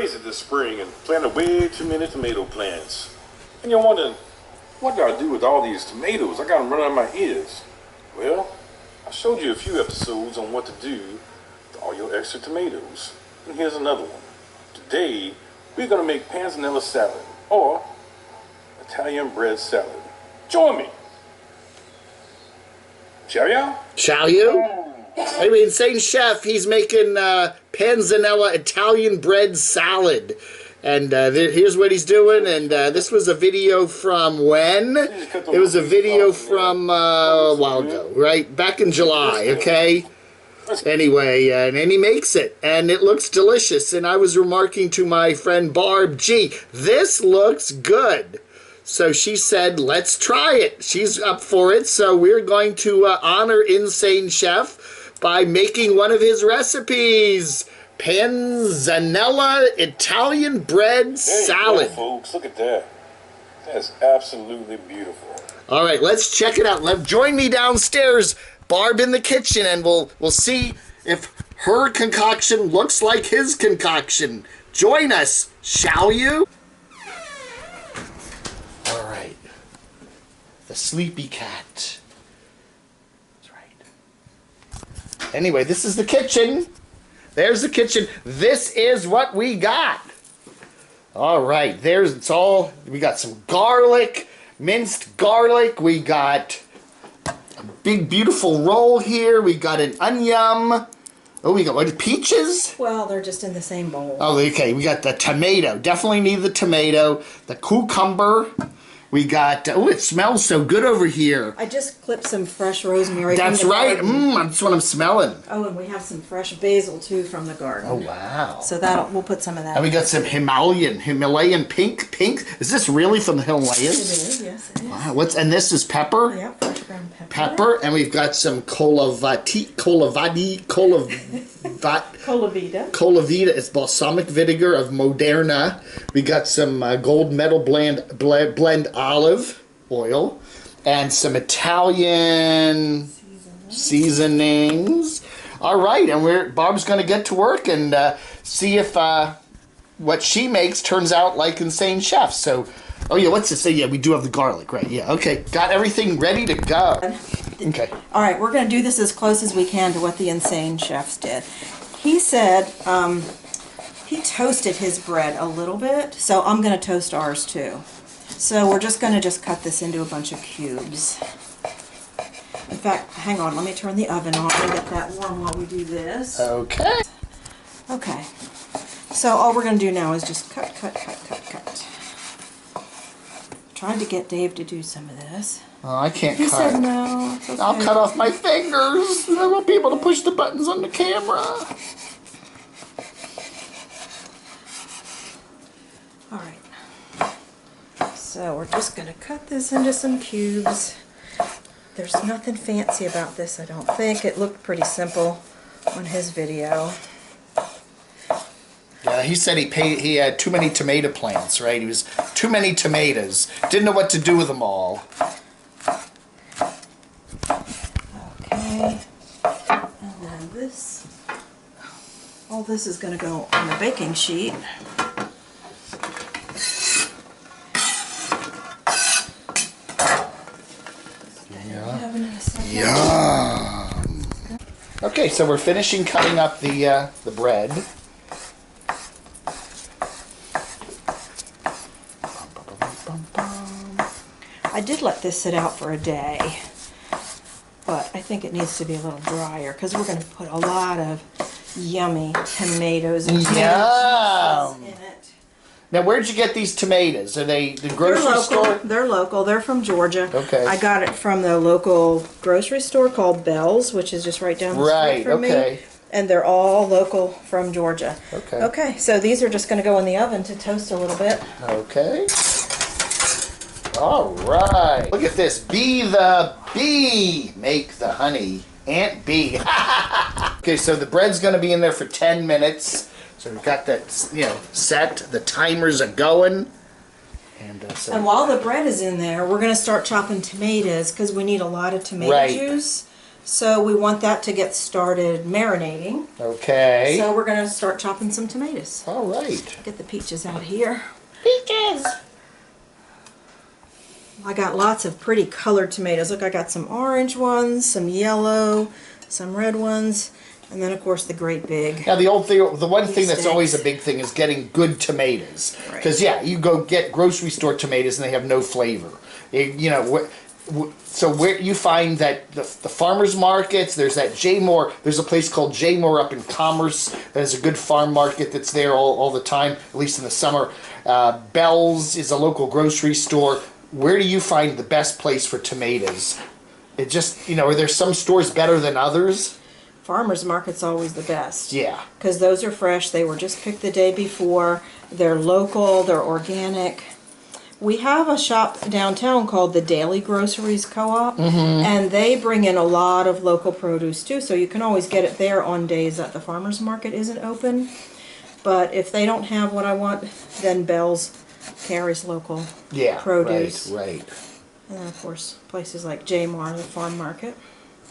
crazy this spring and planted way too many tomato plants. And you're wondering, what do I do with all these tomatoes? I got them running out of my ears. Well, I showed you a few episodes on what to do with all your extra tomatoes. And here's another one. Today, we're going to make panzanella salad, or Italian bread salad. Join me. Shall ya? Shall you? I mean, Insane Chef, he's making panzanella Italian bread salad. And here's what he's doing. And this was a video from when? It was a video from a while ago, right? Back in July, okay? Anyway, and he makes it. And it looks delicious. And I was remarking to my friend Barb, gee, this looks good. So she said, let's try it. She's up for it. So we're going to honor Insane Chef by making one of his recipes. Panzanella Italian bread salad. There you go, folks. Look at that. That's absolutely beautiful. All right, let's check it out. Join me downstairs, Barb, in the kitchen, and we'll see if her concoction looks like his concoction. Join us, shall you? All right. The sleepy cat. That's right. Anyway, this is the kitchen. There's the kitchen. This is what we got. All right, we got some garlic, minced garlic. We got a big, beautiful roll here. We got an onion. Oh, we got what, peaches? Well, they're just in the same bowl. Oh, okay. We got the tomato. Definitely need the tomato. The cucumber. We got, oh, it smells so good over here. I just clipped some fresh rosemary. That's from the right. garden. That's what I'm smelling. Oh, and we have some fresh basil too from the garden. Oh, wow. So we'll put some of that. And we got some Himalayan pink. Is this really from the Himalayas? It is, yes, it is. Wow. And this is pepper? Yeah, fresh ground pepper. And we've got some colavita. Colavita is balsamic vinegar of Moderna. We got some gold medal blend olive oil and some Italian seasonings. All right, and Barb's going to get to work and see if what she makes turns out like Insane Chef. So, oh yeah, what's this? Yeah, we do have the garlic, right? Yeah, okay. Got everything ready to go. Okay. All right, we're going to do this as close as we can to what the Insane Chefs did. He said he toasted his bread a little bit, so I'm going to toast ours too. So we're just going to cut this into a bunch of cubes. In fact, hang on, let me turn the oven on and get that warm while we do this. Okay. Okay. So all we're going to do now is just cut. Tried to get Dave to do some of this. Oh, I can't cut. He said no. It's okay. I'll cut off my fingers. I won't be able to push the buttons on the camera. All right. So we're just going to cut this into some cubes. There's nothing fancy about this, I don't think. It looked pretty simple on his video. Yeah, he said he had too many tomato plants, right? He was too many tomatoes. Didn't know what to do with them all. Okay. And then this. All this is going to go on the baking sheet. Yum. Okay, so we're finishing cutting up the bread. I did let this sit out for a day, but I think it needs to be a little drier because we're going to put a lot of yummy tomatoes and sauce in it. Now, where'd you get these tomatoes? Are they the grocery store? They're local. They're from Georgia. Okay. I got it from the local grocery store called Bell's, which is just right down the street from me. And they're all local from Georgia. Okay. Okay, so these are just going to go in the oven to toast a little bit. Okay. All right. Look at this. Be the bee. Make the honey. Aunt Bee. Okay, so the bread's going to be in there for 10 minutes. So we've got that, set. The timers are going. And while the bread is in there, we're going to start chopping tomatoes because we need a lot of tomato juice. So we want that to get started marinating. Okay. So we're going to start chopping some tomatoes. All right. Get the peaches out here. Peaches! I got lots of pretty colored tomatoes. Look, I got some orange ones, some yellow, some red ones, and then of course the great big. Now the one thing that's sticks. always a big thing is getting good tomatoes. Right. Because yeah, you go get grocery store tomatoes and they have no flavor. You know, so where you find that the farmers markets, there's that J Moore. There's a place called J Moore up in Commerce that is a good farm market that's there all the time, at least in the summer. Bell's is a local grocery store. Where do you find the best place for tomatoes? It just, you know, are there some stores better than others? Farmers market's always the best. Yeah. Because those are fresh. They were just picked the day before. They're local. They're organic. We have a shop downtown called the Daily Groceries Co-op, and they bring in a lot of local produce too, so you can always get it there on days that the farmer's market isn't open. But if they don't have what I want, then Bell's carries local produce. Right. And then of course, places like J-Mar, the farm market.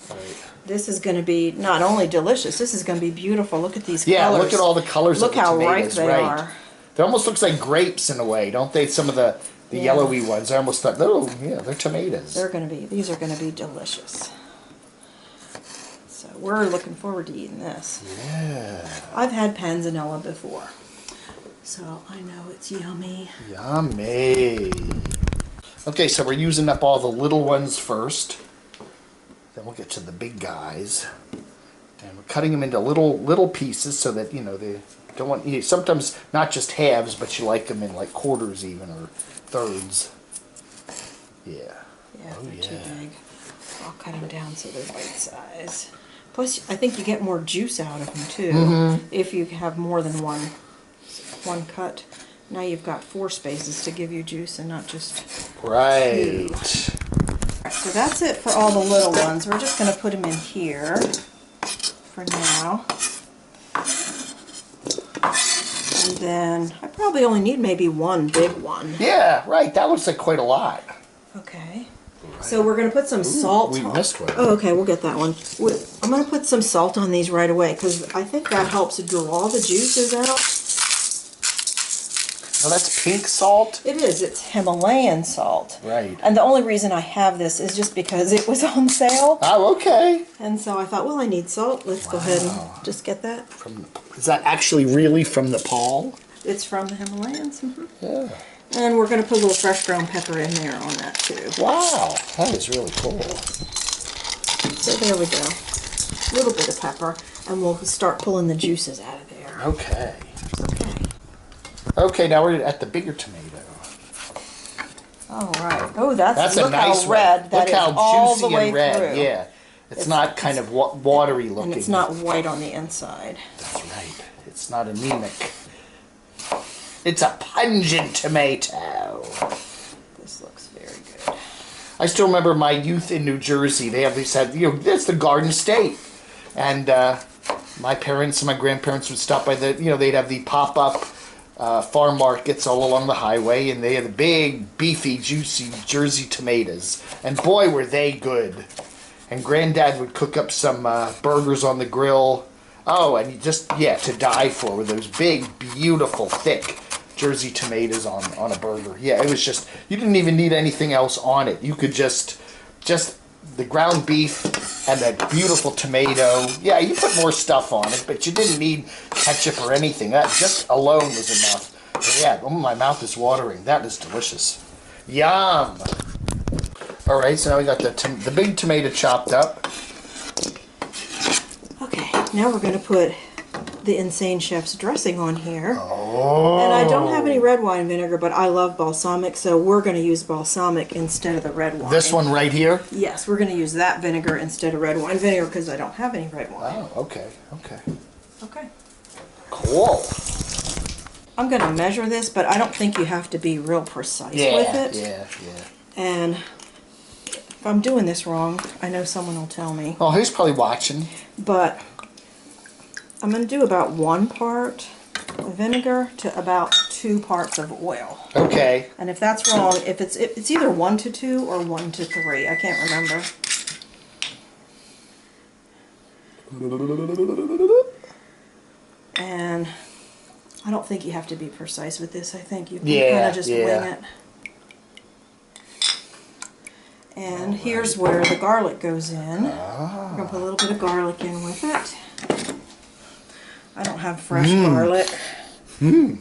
Right. This is going to be not only delicious, this is going to be beautiful. Look at these colors. Yeah, look at all the colors look of the how tomatoes. ripe they are. They almost looks like grapes in a way, don't they? Some of the yellowy ones. I almost thought, oh, yeah, they're tomatoes. These are going to be delicious. So we're looking forward to eating this. Yeah. I've had panzanella before, so I know it's yummy. Yummy. Okay, so we're using up all the little ones first. Then we'll get to the big guys. And we're cutting them into little pieces so that, you know, they don't want, sometimes not just halves, but you like them in like quarters even, or thirds. Yeah. Yeah, they're too big. I'll cut them down so they're bite size. Plus, I think you get more juice out of them too if you have more than one cut. Now you've got 4 spaces to give you juice and not just 2. Right. So that's it for all the little ones. We're just going to put them in here for now. And then I probably only need maybe one big one. Yeah, right. That looks like quite a lot. Okay. Right. So we're going to put some salt we on. missed one. Oh, okay. We'll get that one. I'm going to put some salt on these right away because I think that helps draw the juices out. Oh, that's pink salt? It is. It's Himalayan salt. Right. And the only reason I have this is just because it was on sale. Oh, okay. And so I thought, well, I need salt. Let's go ahead and just get that. Is that actually really from Nepal? It's from the Himalayas. Yeah. And we're going to put a little fresh ground pepper in there on that too. Wow. That is really cool. So there we go. A little bit of pepper. And we'll start pulling the juices out of there. Okay. Okay. Okay, now we're at the bigger tomato. All right. Oh, that's a look nice how red one. that Look is how all juicy the way and red. through. Yeah. It's not kind of watery looking. And it's not white on the inside. That's right. It's not anemic. It's a pungent tomato. This looks very good. I still remember my youth in New Jersey. They had, you know, it's the Garden State. And my parents and my grandparents would stop by they'd have the pop-up farm markets all along the highway, and they had the big, beefy, juicy Jersey tomatoes. And boy, were they good. And Granddad would cook up some burgers on the grill. Oh, and to die for with those big, beautiful, thick Jersey tomatoes on a burger. Yeah, it was just, you didn't even need anything else on it. You could just the ground beef and that beautiful tomato. Yeah, you put more stuff on it, but you didn't need ketchup or anything. That just alone was enough. But yeah, my mouth is watering. That is delicious. Yum! All right, so now we got the big tomato chopped up. Okay, now we're going to put the Insane Chef's dressing on here. Oh. And I don't have any red wine vinegar, but I love balsamic, so we're going to use balsamic instead of the red wine. This one right here? Yes, we're going to use that vinegar instead of red wine vinegar because I don't have any red wine. Oh, okay. Okay. Cool. I'm going to measure this, but I don't think you have to be real precise with it. Yeah. And if I'm doing this wrong, I know someone will tell me. Oh, he's probably watching. But I'm going to do about 1 part of vinegar to about 2 parts of oil. Okay. And if that's wrong, if it's either 1 to 2 or 1 to 3, I can't remember. And I don't think you have to be precise with this. I think you can kind of just wing it. And here's where the garlic goes in. We're going to put a little bit of garlic in with it. I don't have fresh garlic.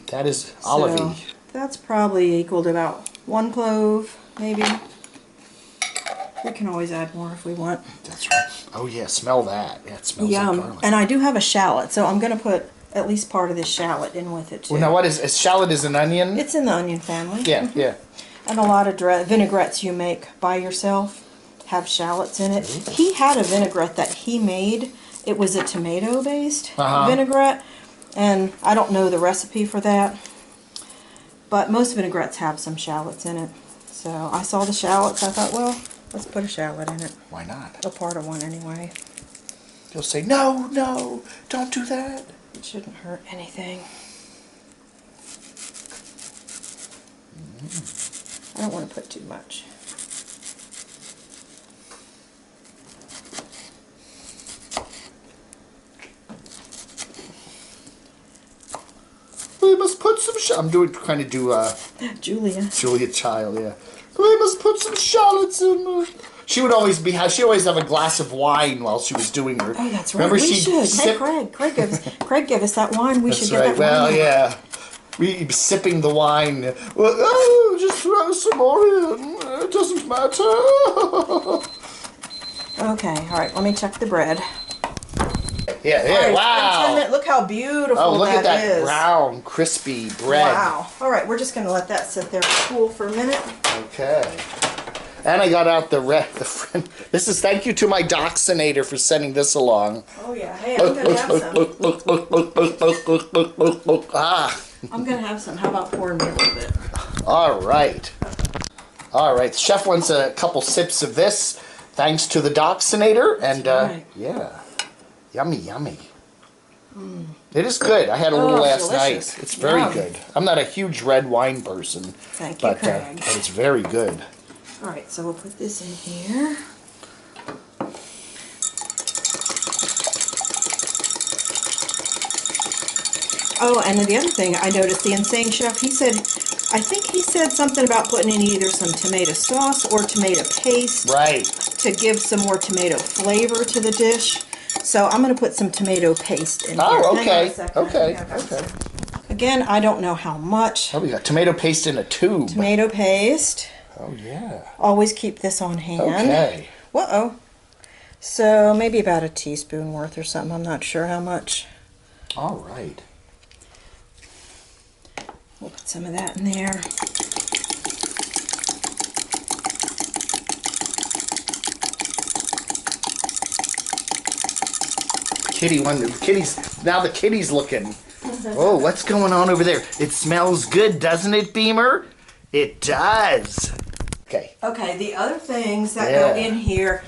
That is olivey. So that's probably equal to about 1 clove, maybe. We can always add more if we want. That's right. Oh yeah, smell that. Yeah, it smells like garlic. And I do have a shallot, so I'm going to put at least part of this shallot in with it too. Well, now what is shallot? Is an onion? It's in the onion family. Yeah, yeah. And a lot of vinaigrettes you make by yourself have shallots in it. He had a vinaigrette that he made. It was a tomato-based vinaigrette, and I don't know the recipe for that. But most vinaigrettes have some shallots in it. So I saw the shallots. I thought, well, let's put a shallot in it. Why not? A part of one anyway. You'll say, no, no, don't do that. It shouldn't hurt anything. I don't want to put too much. We must put some I'm trying to do Julia Child, yeah. We must put some shallots in. She would always she always have a glass of wine while she was doing her. Oh, that's right. Remember we should. Hey, Craig gave us that wine. We should get that wine. Well, yeah. We be sipping the wine. Well, oh, just throw some more in. It doesn't matter. Okay, all right. Let me check the bread. Yeah, Right, wow. Look how beautiful Oh, look at that is. brown, crispy bread. Wow. All right, we're just going to let that sit there cool for a minute. Okay. And I got out the friend. This is thank you to my Doxinator for sending this along. Oh yeah. Hey, I'm going to have some. I'm going to have some. How about pouring me a little bit? All right. All right. The chef wants a couple sips of this, thanks to the Doxinator. And right. yeah. Yummy, yummy. It is good. I had a little last delicious. night. It's very good. I'm not a huge red wine person. Thank you, Craig. But it's very good. All right, so we'll put this in here. Oh, and then the other thing I noticed, the Insane Chef, I think he said something about putting in either some tomato sauce or tomato paste. Right. To give some more tomato flavor to the dish. So I'm going to put some tomato paste in here. Oh, okay. Okay. Again, I don't know how much. Oh, we got tomato paste in a tube. Tomato paste. Oh, yeah. Always keep this on hand. Okay. Uh-oh. So maybe about a teaspoon worth or something. I'm not sure how much. All right. We'll put some of that in there. Now the kitty's looking. Oh, what's going on over there? It smells good, doesn't it, Beamer? It does. Okay. Okay, the other things that go in here,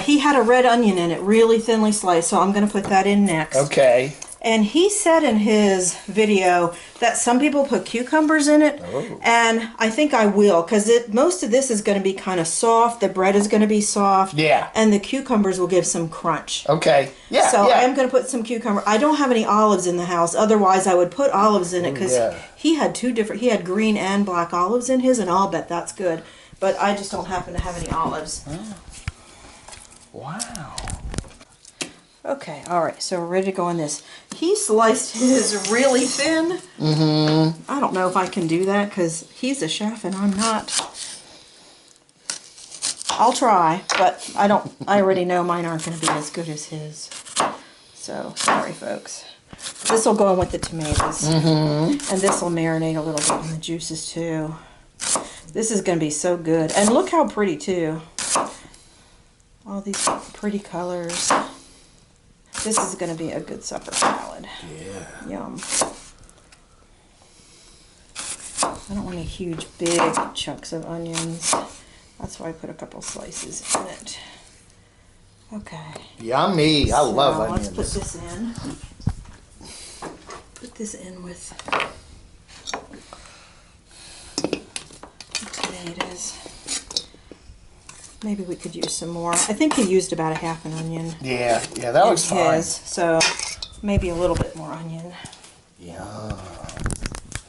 he had a red onion in it, really thinly sliced, so I'm going to put that in next. Okay. And he said in his video that some people put cucumbers in it, and I think I will, because most of this is going to be kind of soft. The bread is going to be soft. Yeah. And the cucumbers will give some crunch. Okay. Yeah. So I am going to put some cucumber. I don't have any olives in the house. Otherwise, I would put olives in it, because he had he had green and black olives in his, and I'll bet that's good. But I just don't happen to have any olives. Oh. Wow. Okay, all right, so we're ready to go on this. He sliced his really thin. I don't know if I can do that because he's a chef and I'm not. I'll try, but I already know mine aren't going to be as good as his. So, sorry, folks. This will go in with the tomatoes. And this will marinate a little bit in the juices, too. This is going to be so good. And look how pretty, too. All these pretty colors. This is going to be a good supper salad. Yeah. Yum. I don't want any huge, big chunks of onions. That's why I put a couple slices in it. Okay. Yummy. I love onions. Let's put this in. Put this in with the tomatoes. Maybe we could use some more. I think he used about a half an onion. Yeah, that looks fine. So maybe a little bit more onion. Yeah.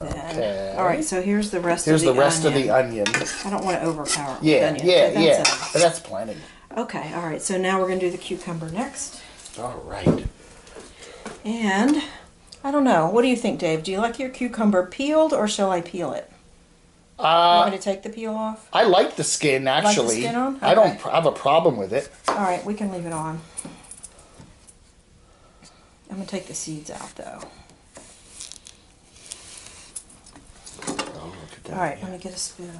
Okay. All right, so here's the rest of the onion. I don't want to overpower it. Yeah, but that's plenty. Okay, all right, so now we're going to do the cucumber next. All right. And I don't know. What do you think, Dave? Do you like your cucumber peeled, or shall I peel it? You want me to take the peel off? I like the skin, actually. Like the skin on? Okay. I don't have a problem with it. All right, we can leave it on. I'm going to take the seeds out, though. Oh, look at that. All right, let me get a spoon.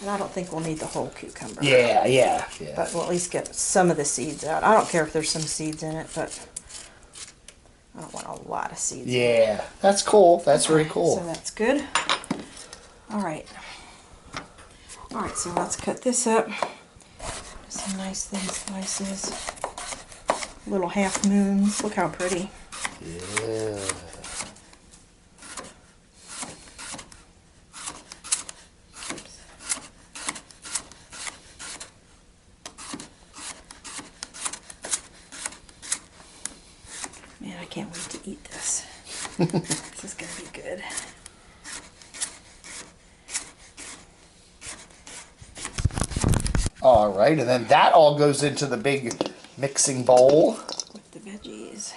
And I don't think we'll need the whole cucumber. Yeah. But we'll at least get some of the seeds out. I don't care if there's some seeds in it, but I don't want a lot of seeds. Yeah, that's cool. That's very cool. So that's good. All right. All right, so let's cut this up. Some nice thin slices. Little half moons. Look how pretty. Yeah. Man, I can't wait to eat this. This is going to be good. All right, and then that all goes into the big mixing bowl. With the veggies.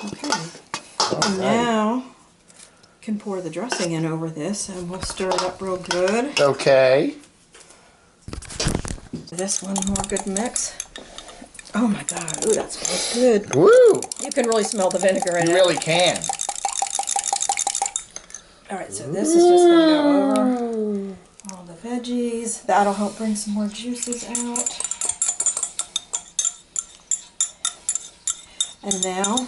Okay. And now you can pour the dressing in over this, and we'll stir it up real good. Okay. This one more good mix. Oh my God! Ooh, that smells good. Woo! You can really smell the vinegar in it. You really can. All right, so this is just going to go over all the veggies. That'll help bring some more juices out. And now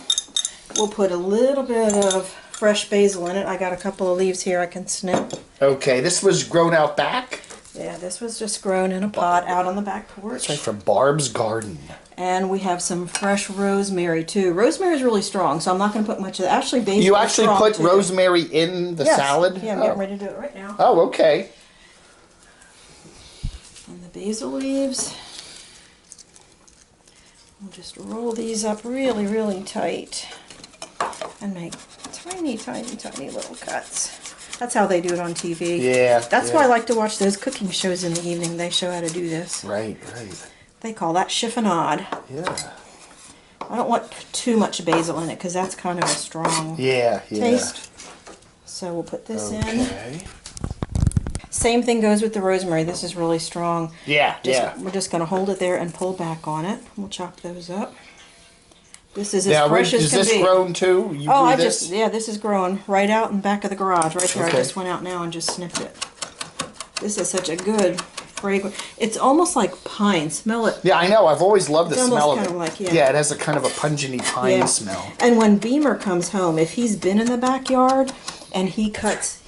we'll put a little bit of fresh basil in it. I got a couple of leaves here I can snip. Okay, this was grown out back? Yeah, this was just grown in a pot out on the back porch. That's right, from Barb's garden. And we have some fresh rosemary too. Rosemary is really strong, so I'm not going to put much of that. Actually, basil You actually is strong put too. rosemary in the salad? Yeah, I'm getting ready to do it right now. Oh, okay. And the basil leaves. We'll just roll these up really, really tight and make tiny, tiny, tiny little cuts. That's how they do it on TV. Yeah. That's why I like to watch those cooking shows in the evening. They show how to do this. Right. They call that chiffonade. Yeah. I don't want too much basil in it because that's kind of a strong taste. So we'll put this in. Same thing goes with the rosemary. This is really strong. Yeah. We're just going to hold it there and pull back on it. We'll chop those up. This is as fresh as can be. Is this grown too? This is growing right out in the back of the garage. Right there. I just went out now and just snipped it. This is such a good fragrance. It's almost like pine. Smell it. Yeah, I know. I've always loved the smell of it. Like, it has a kind of a pungent pine smell. And when Beamer comes home, if he's been in the backyard and he cuts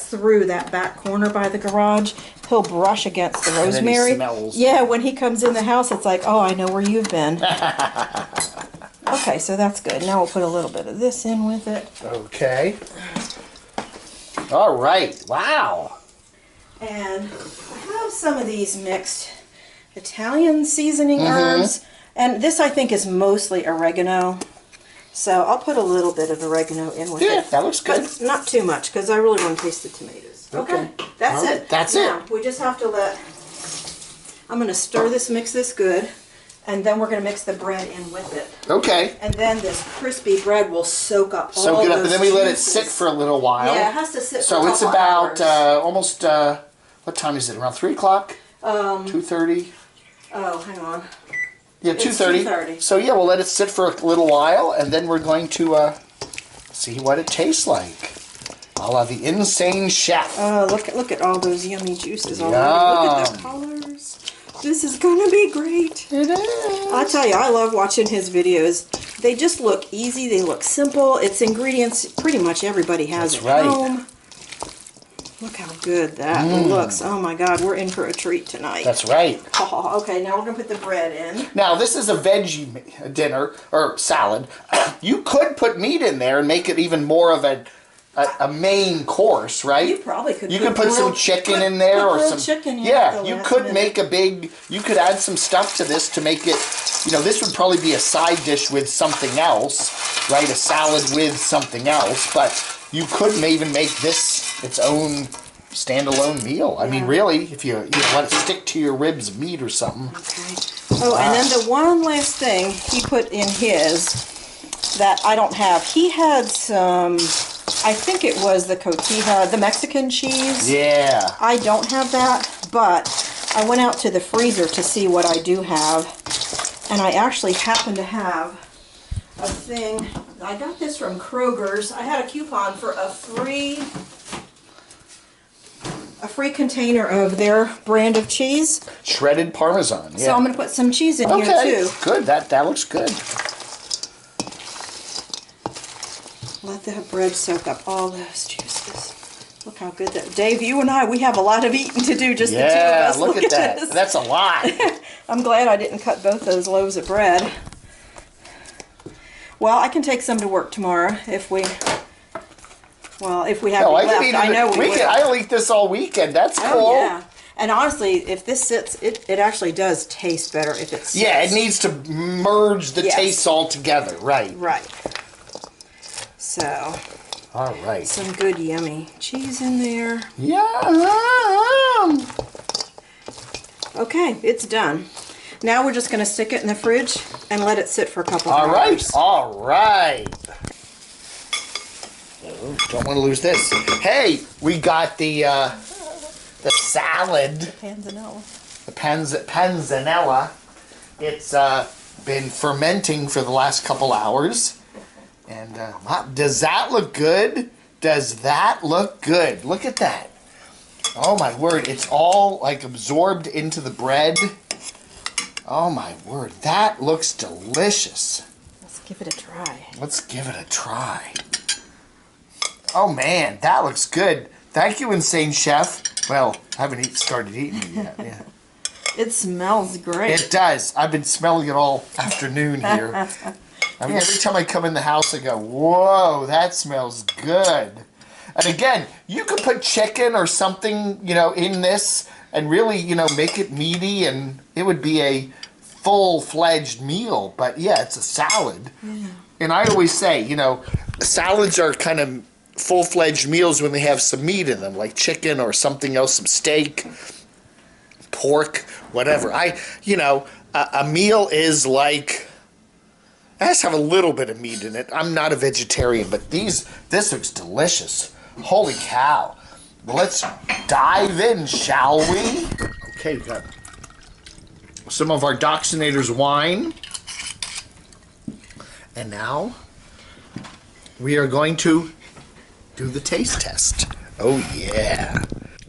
through that back corner by the garage, he'll brush against the rosemary. And then he smells. Yeah, when he comes in the house, it's like, oh, I know where you've been. Okay, so that's good. Now we'll put a little bit of this in with it. Okay. All right. Wow. And I have some of these mixed Italian seasoning herbs. And this, I think, is mostly oregano. So I'll put a little bit of oregano in with it. Yeah, that looks good. But not too much, because I really want to taste the tomatoes. Okay. That's it. That's now, it. We just have to I'm going to stir this, mix this good. And then we're going to mix the bread in with it. Okay. And then this crispy bread will soak up all Soak it up, those and then we let it juices. sit for a little while. Yeah, it has to sit for So a it's couple about hours. almost, what time is it? Around 3 o'clock? 2:30? Oh, hang on. Yeah, It's 2:30. 2:30. So yeah, we'll let it sit for a little while, and then we're going to see what it tastes like. A la the Insane Chef. Oh, look at all those yummy juices already. Yum. Look at the colors. This is gonna be great. It is. I tell you, I love watching his videos. They just look easy. They look simple. It's ingredients pretty much everybody has at home. Look how good that looks. Oh my God, we're in for a treat tonight. That's right. Oh, okay, now we're gonna put the bread in. Now, this is a veggie dinner, or salad. You could put meat in there and make it even more of a main course, right? You probably could. You could put some chicken in there, or some chicken. Yeah, you could make a big. You could add some stuff to this to make it. You know, this would probably be a side dish with something else, right? A salad with something else, but you could even make this its own standalone meal. I mean, really, if you let it stick to your ribs of meat or something. Okay. Oh, and then the one last thing he put in his that I don't have. He had some, I think it was the cotija, the Mexican cheese. Yeah. I don't have that, but I went out to the freezer to see what I do have, and I actually happen to have a thing. I got this from Kroger's. I had a coupon for a free container of their brand of cheese. Shredded Parmesan, yeah. So I'm going to put some cheese in here too. Good. That looks good. Let the bread soak up all those juices. Look how good that... Dave, you and I, we have a lot of eating to do, just the two of us. Look at that. This. That's a lot. I'm glad I didn't cut both those loaves of bread. Well, I can take some to work tomorrow if we... Well, if we have any left, I know we will. I'll eat this all weekend. That's cool. Oh, yeah. And honestly, if this sits, it actually does taste better if it sits. Yeah, it needs to merge the tastes all together. Right. Right. So. All right. Some good yummy cheese in there. Yum. Okay, it's done. Now we're just going to stick it in the fridge and let it sit for a couple of hours. All right. Don't want to lose this. Hey, we got the salad. The panzanella. The panzanella. It's been fermenting for the last couple hours. And does that look good? Does that look good? Look at that. Oh my word, it's all like absorbed into the bread. Oh my word, that looks delicious. Let's give it a try. Let's give it a try. Oh man, that looks good. Thank you, Insane Chef. Well, I haven't started eating it yet. Yeah. It smells great. It does. I've been smelling it all afternoon here. I mean, every time I come in the house, I go, whoa, that smells good. And again, you could put chicken or something, in this and really, make it meaty, and it would be a full-fledged meal. But yeah, it's a salad. Yeah. And I always say, salads are kind of full-fledged meals when they have some meat in them, like chicken or something else, some steak, pork, whatever. A meal is like... It has to have a little bit of meat in it. I'm not a vegetarian, but this looks delicious. Holy cow. Well, let's dive in, shall we? Okay, we got some of our Doxinator's wine. And now we are going to do the taste test. Oh, yeah.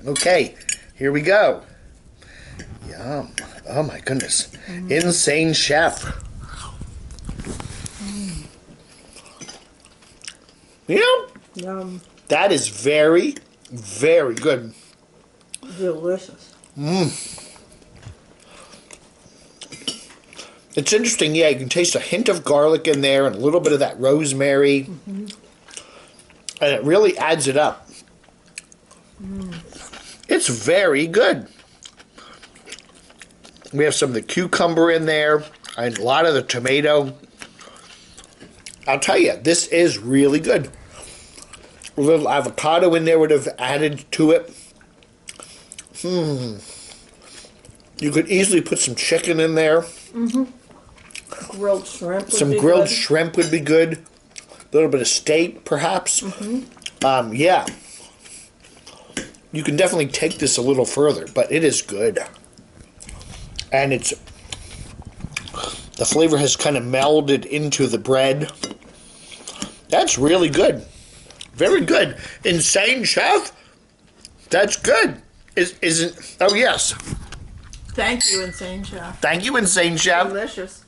Okay, here we go. Yum. Oh, my goodness. Insane Chef. Yum. That is very, very good. Delicious. It's interesting, yeah, you can taste a hint of garlic in there and a little bit of that rosemary. And it really adds it up. It's very good. We have some of the cucumber in there and a lot of the tomato. I'll tell you, this is really good. A little avocado in there would have added to it. You could easily put some chicken in there. Grilled shrimp. Some grilled shrimp would be good. A little bit of steak, perhaps. Yeah. You can definitely take this a little further, but it is good. And the flavor has kind of melded into the bread. That's really good. Very good. Insane Chef? That's good. Isn't... Oh, yes. Thank you, Insane Chef. Thank you, Insane Chef. Delicious.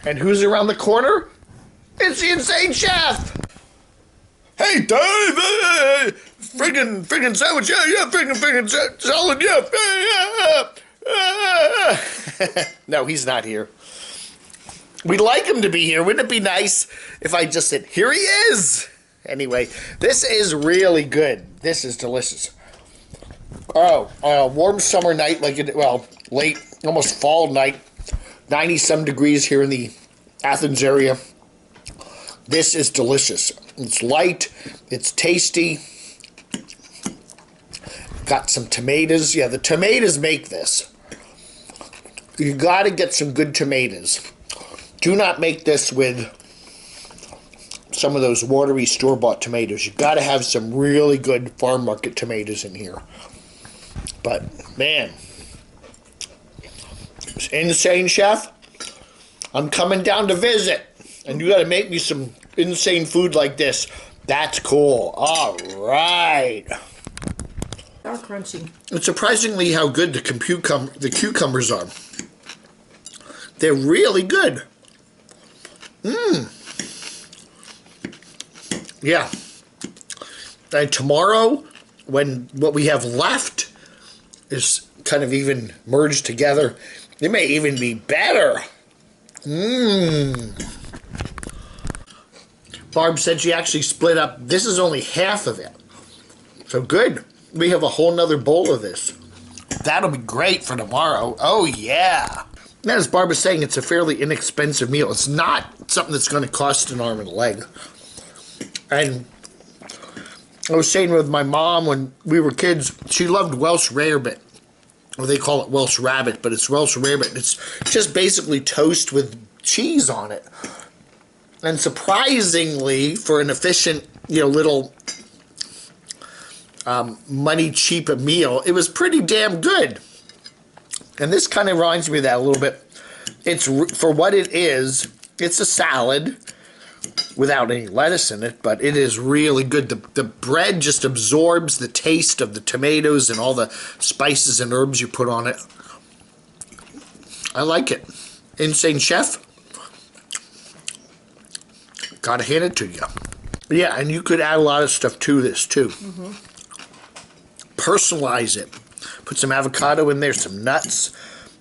And who's around the corner? It's the Insane Chef! Hey, Dave! friggin' sandwich, yeah, friggin' salad, yeah. No, he's not here. We'd like him to be here. Wouldn't it be nice if I just said, here he is? Anyway, this is really good. This is delicious. Oh, warm summer night, late, almost fall night. 90-some degrees here in the Athens area. This is delicious. It's light. It's tasty. Got some tomatoes. Yeah, the tomatoes make this. You got to get some good tomatoes. Do not make this with some of those watery store-bought tomatoes. You got to have some really good farm market tomatoes in here. But man, Insane Chef, I'm coming down to visit, and you got to make me some insane food like this. That's cool. All right. They're crunchy. It's surprisingly how good the cucumbers are. They're really good. Yeah. And tomorrow, when what we have left is kind of even merged together, it may even be better. Barb said she actually split up. This is only half of it. So good. We have a whole nother bowl of this. That'll be great for tomorrow. Oh, yeah. And as Barb was saying, it's a fairly inexpensive meal. It's not something that's going to cost an arm and a leg. And I was saying with my mom when we were kids, she loved Welsh rarebit. Or they call it Welsh rabbit, but it's Welsh rarebit. It's just basically toast with cheese on it. And surprisingly, for an efficient, little money cheap meal, it was pretty damn good. And this kind of reminds me of that a little bit. It's, for what it is, it's a salad without any lettuce in it, but it is really good. The bread just absorbs the taste of the tomatoes and all the spices and herbs you put on it. I like it. Insane Chef, gotta hand it to you. Yeah, and you could add a lot of stuff to this too. Personalize it. Put some avocado in there, some nuts.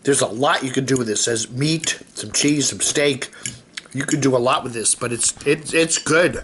There's a lot you could do with this. There's meat, some cheese, some steak. You could do a lot with this, but it's good.